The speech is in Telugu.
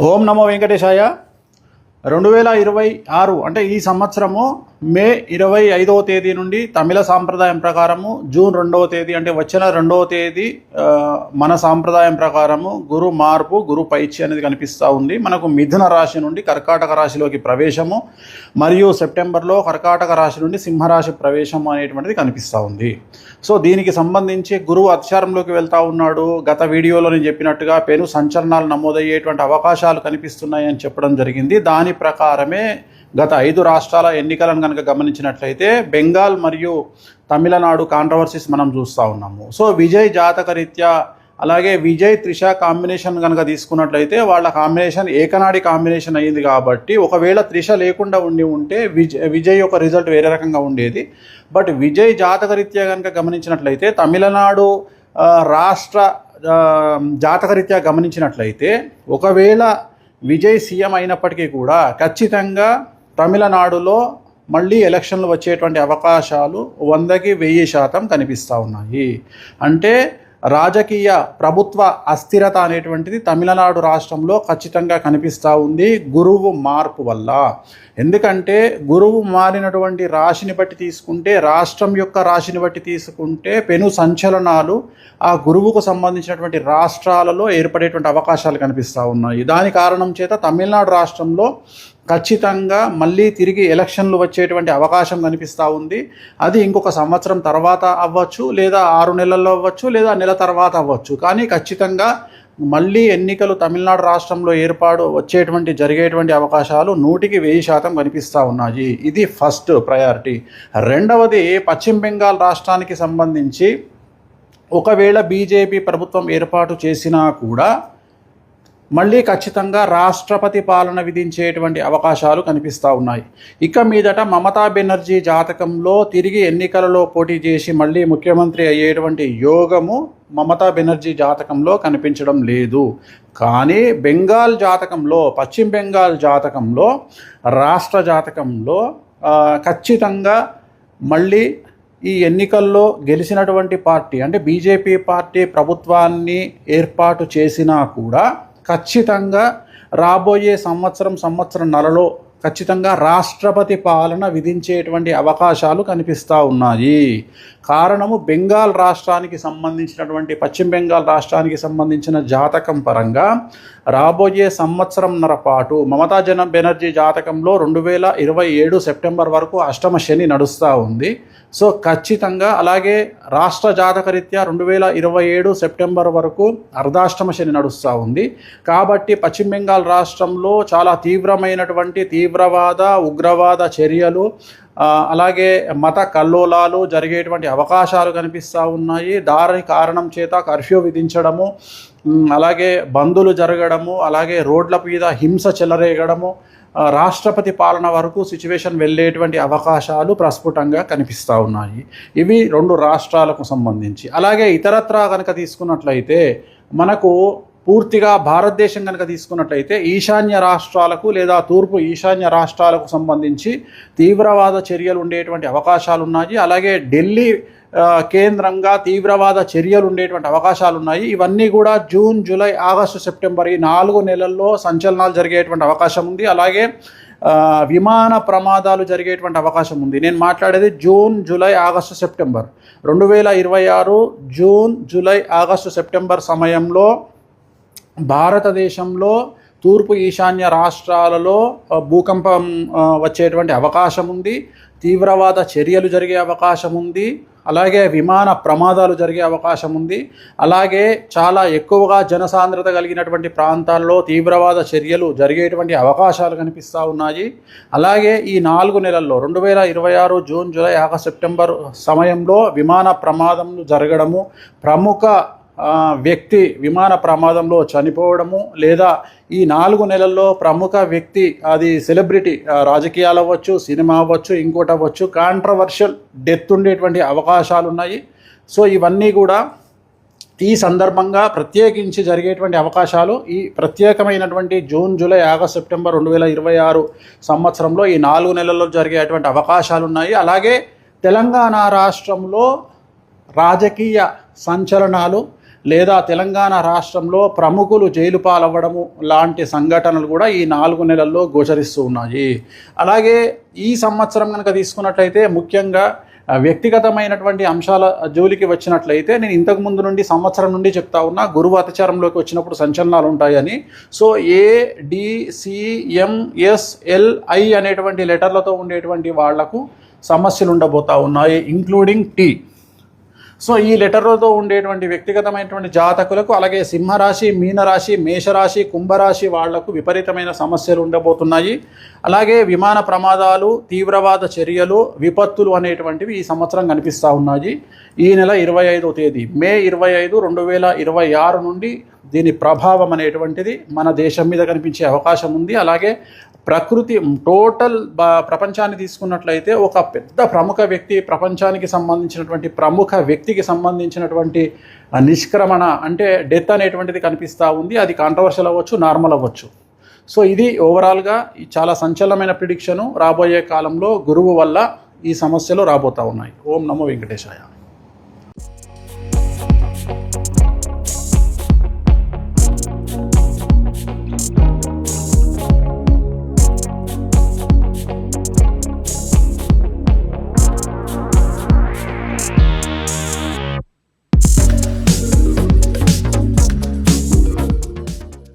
ఓం నమో వెంకటేశాయ. 2026 అంటే ఈ సంవత్సరము మే 25వ తేదీ నుండి తమిళ సాంప్రదాయం ప్రకారము జూన్ 2వ తేదీ అంటే వచ్చిన 2వ తేదీ మన సాంప్రదాయం ప్రకారము గురు మార్పు, గురు పైచి అనేది కనిపిస్తూ ఉంది. మనకు మిథున రాశి నుండి కర్కాటక రాశిలోకి ప్రవేశము మరియు సెప్టెంబర్లో కర్కాటక రాశి నుండి సింహరాశి ప్రవేశము అనేటువంటిది కనిపిస్తూ ఉంది. సో దీనికి సంబంధించి గురువు అతిచారంలోకి వెళ్తూ ఉన్నాడు. గత వీడియోలో నేను చెప్పినట్టుగా పెను సంచలనాలు నమోదయ్యేటువంటి అవకాశాలు కనిపిస్తున్నాయని చెప్పడం జరిగింది. దాని ప్రకారమే గత 5 రాష్ట్రాల ఎన్నికలను కనుక గమనించినట్లయితే బెంగాల్ మరియు తమిళనాడు కాంట్రవర్సీస్ మనం చూస్తూ ఉన్నాము. సో విజయ్ జాతక రీత్యా అలాగే విజయ్ త్రిష కాంబినేషన్ కనుక తీసుకున్నట్లయితే వాళ్ళ కాంబినేషన్ ఏకనాడి కాంబినేషన్ అయ్యింది. కాబట్టి ఒకవేళ త్రిష లేకుండా ఉంటే విజయ్ యొక్క రిజల్ట్ వేరే రకంగా ఉండేది. బట్ విజయ్ జాతక రీత్యా కనుక గమనించినట్లయితే తమిళనాడు రాష్ట్ర జాతకరీత్యా గమనించినట్లయితే ఒకవేళ విజయ్ సీఎం అయినప్పటికీ కూడా ఖచ్చితంగా తమిళనాడులో మళ్ళీ ఎలక్షన్లు వచ్చేటువంటి అవకాశాలు 100కి 1000% కనిపిస్తూ ఉన్నాయి. అంటే రాజకీయ ప్రభుత్వ అస్థిరత అనేటువంటిది తమిళనాడు రాష్ట్రంలో ఖచ్చితంగా కనిపిస్తూ ఉంది గురువు మార్పు వల్ల. ఎందుకంటే గురువు మారినటువంటి రాశిని బట్టి తీసుకుంటే, రాష్ట్రం యొక్క రాశిని బట్టి తీసుకుంటే పెను సంచలనాలు ఆ గురువుకు సంబంధించినటువంటి రాష్ట్రాలలో ఏర్పడేటువంటి అవకాశాలు కనిపిస్తూ ఉన్నాయి. దాని కారణం చేత తమిళనాడు రాష్ట్రంలో ఖచ్చితంగా మళ్ళీ తిరిగి ఎలక్షన్లు వచ్చేటువంటి అవకాశం కనిపిస్తూ ఉంది. అది ఇంకొక సంవత్సరం తర్వాత అవ్వచ్చు, లేదా 6 నెలల్లో అవ్వచ్చు, లేదా నెల తర్వాత అవ్వచ్చు. కానీ ఖచ్చితంగా మళ్ళీ ఎన్నికలు తమిళనాడు రాష్ట్రంలో జరిగేటువంటి అవకాశాలు 100కి 1000% కనిపిస్తూ ఉన్నాయి. ఇది ఫస్ట్ ప్రయారిటీ. రెండవది, పశ్చిమ బెంగాల్ రాష్ట్రానికి సంబంధించి ఒకవేళ బీజేపీ ప్రభుత్వం ఏర్పాటు చేసినా కూడా మళ్ళీ ఖచ్చితంగా రాష్ట్రపతి పాలన విధించేటువంటి అవకాశాలు కనిపిస్తూ ఉన్నాయి. ఇక మీదట మమతా బెనర్జీ జాతకంలో తిరిగి ఎన్నికలలో పోటీ చేసి మళ్ళీ ముఖ్యమంత్రి అయ్యేటువంటి యోగము మమతా బెనర్జీ జాతకంలో కనిపించడం లేదు. కానీ బెంగాల్ జాతకంలో, పశ్చిమ బెంగాల్ జాతకంలో, రాష్ట్ర జాతకంలో ఖచ్చితంగా మళ్ళీ ఈ ఎన్నికల్లో గెలిచినటువంటి పార్టీ అంటే బీజేపీ పార్టీ ప్రభుత్వాన్ని ఏర్పాటు చేసినా కూడా ఖచ్చితంగా రాబోయే సంవత్సరంన్నరలో ఖచ్చితంగా రాష్ట్రపతి పాలన విధించేటువంటి అవకాశాలు కనిపిస్తూ ఉన్నాయి. కారణము బెంగాల్ రాష్ట్రానికి సంబంధించినటువంటి పశ్చిమ బెంగాల్ రాష్ట్రానికి సంబంధించిన జాతకం పరంగా రాబోయే సంవత్సరంన్నర పాటు మమతా బెనర్జీ జాతకంలో 2027 సెప్టెంబర్ వరకు అష్టమ శని నడుస్తూ ఉంది. సో ఖచ్చితంగా అలాగే రాష్ట్ర జాతకరీత్యా 2027 సెప్టెంబర్ వరకు అర్ధాష్టమ శని నడుస్తూ ఉంది. కాబట్టి పశ్చిమ బెంగాల్ రాష్ట్రంలో చాలా తీవ్రమైనటువంటి తీవ్రవాద ఉగ్రవాద చర్యలు అలాగే మత కల్లోలాలు జరిగేటువంటి అవకాశాలు కనిపిస్తూ ఉన్నాయి. దాని కారణం చేత కర్ఫ్యూ విధించడము, అలాగే బందులు జరగడము, అలాగే రోడ్ల మీద హింస చెలరేగడము, రాష్ట్రపతి పాలన వరకు సిచ్యువేషన్ వెళ్ళేటువంటి అవకాశాలు ప్రస్ఫుటంగా కనిపిస్తూ ఉన్నాయి. ఇవి 2 రాష్ట్రాలకు సంబంధించి. అలాగే ఇతరత్రా కనుక తీసుకున్నట్లయితే మనకు పూర్తిగా భారతదేశం కనుక తీసుకున్నట్లయితే ఈశాన్య రాష్ట్రాలకు లేదా తూర్పు ఈశాన్య రాష్ట్రాలకు సంబంధించి తీవ్రవాద చర్యలు ఉండేటువంటి అవకాశాలు ఉన్నాయి. అలాగే ఢిల్లీ కేంద్రంగా తీవ్రవాద చర్యలు ఉండేటువంటి అవకాశాలు ఉన్నాయి. ఇవన్నీ కూడా జూన్, జూలై, ఆగస్టు, సెప్టెంబర్ ఈ 4 నెలల్లో సంచలనాలు జరిగేటువంటి అవకాశం ఉంది. అలాగే విమాన ప్రమాదాలు జరిగేటువంటి అవకాశం ఉంది. నేను మాట్లాడేది June, July, August, September 2026 June, July, August, September సమయంలో భారతదేశంలో తూర్పు ఈశాన్య రాష్ట్రాలలో భూకంపం వచ్చేటువంటి అవకాశం ఉంది. తీవ్రవాద చర్యలు జరిగే అవకాశం ఉంది. అలాగే విమాన ప్రమాదాలు జరిగే అవకాశం ఉంది. అలాగే చాలా ఎక్కువగా జనసాంద్రత కలిగినటువంటి ప్రాంతాల్లో తీవ్రవాద చర్యలు జరిగేటువంటి అవకాశాలు కనిపిస్తూ ఉన్నాయి. అలాగే ఈ 4 నెలల్లో 2026 జూన్, జూలై, ఆగస్టు, సెప్టెంబర్ సమయంలో విమాన ప్రమాదములు జరగడము, ప్రముఖ వ్యక్తి విమాన ప్రమాదంలో చనిపోవడము, లేదా ఈ 4 నెలల్లో ప్రముఖ వ్యక్తి, అది సెలబ్రిటీ, రాజకీయాలు అవ్వచ్చు, సినిమా అవ్వచ్చు, ఇంకోటి అవ్వచ్చు, కాంట్రవర్షియల్ డెత్ ఉండేటువంటి అవకాశాలు ఉన్నాయి. సో ఇవన్నీ కూడా ఈ సందర్భంగా ప్రత్యేకించి జరిగేటువంటి అవకాశాలు ఈ ప్రత్యేకమైనటువంటి జూన్, జూలై, ఆగస్టు, సెప్టెంబర్ 2026 సంవత్సరంలో ఈ 4 నెలల్లో జరిగేటువంటి అవకాశాలు ఉన్నాయి. అలాగే తెలంగాణ రాష్ట్రంలో రాజకీయ సంచలనాలు లేదా తెలంగాణ రాష్ట్రంలో ప్రముఖులు జైలు పాలవ్వడము లాంటి సంఘటనలు కూడా ఈ 4 నెలల్లో గోచరిస్తూ ఉన్నాయి. అలాగే ఈ సంవత్సరం కనుక తీసుకున్నట్లయితే ముఖ్యంగా వ్యక్తిగతమైనటువంటి అంశాల జోలికి వచ్చినట్లయితే నేను ఇంతకు ముందు నుండి సంవత్సరం నుండి చెప్తా ఉన్నా, గురువు అతిచారంలోకి వచ్చినప్పుడు సంచలనాలు ఉంటాయని. సో ADCMSLI అనేటువంటి లెటర్లతో ఉండేటువంటి వాళ్లకు సమస్యలు ఉండబోతా ఉన్నాయి, ఇంక్లూడింగ్ T. సో ఈ లెటర్లతో ఉండేటువంటి వ్యక్తిగతమైనటువంటి జాతకులకు, అలాగే సింహరాశి, మీనరాశి, మేషరాశి, కుంభరాశి వాళ్లకు విపరీతమైన సమస్యలు ఉండబోతున్నాయి. అలాగే విమాన ప్రమాదాలు, తీవ్రవాద చర్యలు, విపత్తులు అనేటువంటివి ఈ సంవత్సరం కనిపిస్తూ ఉన్నాయి. ఈ నెల 25వ తేదీ మే 25, 2026 నుండి దీని ప్రభావం అనేటువంటిది మన దేశం మీద కనిపించే అవకాశం ఉంది. అలాగే ప్రకృతి టోటల్ ప్రపంచాన్ని తీసుకున్నట్లయితే ఒక పెద్ద ప్రముఖ వ్యక్తి, ప్రపంచానికి సంబంధించినటువంటి ప్రముఖ వ్యక్తికి సంబంధించినటువంటి నిష్క్రమణ అంటే డెత్ అనేటువంటిది కనిపిస్తూ ఉంది. అది కాంట్రవర్షియల్ అవ్వచ్చు, నార్మల్ అవ్వచ్చు. సో ఇది ఓవరాల్గా చాలా సంచలనమైన ప్రిడిక్షను. రాబోయే కాలంలో గురువు వల్ల ఈ సమస్యలు రాబోతూ ఉన్నాయి. ఓం నమో వెంకటేశాయ.